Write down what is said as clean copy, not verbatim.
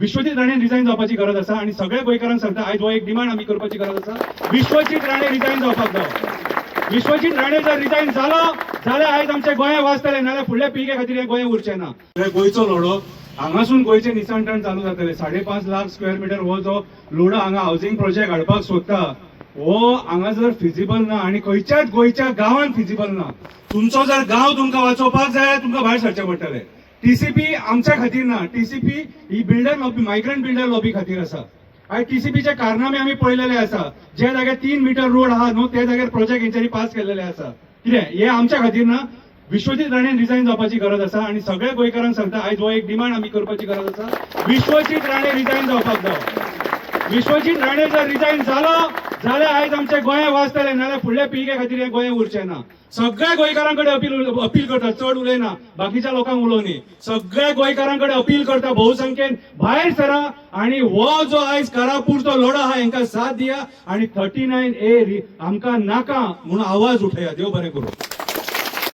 Vishwajeet Rane resign जावपाची गरज आसा आणि सगळ्या गोंयकारांक सांगता आयज हो एक डिमांड आमी करपाची गरज आसा विश्वजीत राणे रिजायन जावपाक जाय विश्वजीत राणे जर रिजायन जालो जाल्यार आयज आमचे गोंय वाचतले नाल्यार फुडल्या पिळगे खातीर हे गोंय उरचें ना गोंयचो लोडो हांगासून गोंयचे निसंतण चालू जातले 5.5 लाख स्क्वेअर मिटर हो जो लोडो हांगा हाऊसिंग प्रोजेक्ट हाडपाक सोदता हो हांगा जर फिजिबल ना आणि खंयच्याच गोंयच्या गांवांत फिजिबल ना तुमचो जर गांव तुमकां वाचोवपाक जाय तुमकां भायर सरचें पडटलें टीसीपी आमच्या खातीर ना टीसीपी ही builder lobby migrant builder lobby खातीर आसा आयज टीसीपीचे कारनामे आमी पळयलेले आसा ज्या जाग्यार 3 मीटर रोड आहा न्हू त्या जाग्यार प्रोजेक्ट हेंच्यांनी पास केलेले आसा कितें हे आमच्या खातीर ना विश्वजीत राणे रिजायन जावपाची गरज आसा आणि सगळ्या गोंयकारांक सांगता आयज हो एक डिमांड आमी करपाची गरज आसा विश्वजीत राणे रिजायन जावपाक जाय विश्वजीत राणे जर रिजायन जालो जाल्यार आयज आमचे गोंय वाचतले नाल्यार फुडल्या पिळगे खातीर हे गोंय उरचें ना सगळ्या गोंयकारांकडे अपील करता चढ उलयना बाकीच्या लोकांक उलोवनी सगळ्या गोंयकारांकडे अपील करता भोवसंख्येन भायर सरा आणि हो जो आयज कारापूरचो लढो आहा हांकां साथ दिया आणि 39A आमकां नाका म्हणून आवाज उठया देव बरें करूं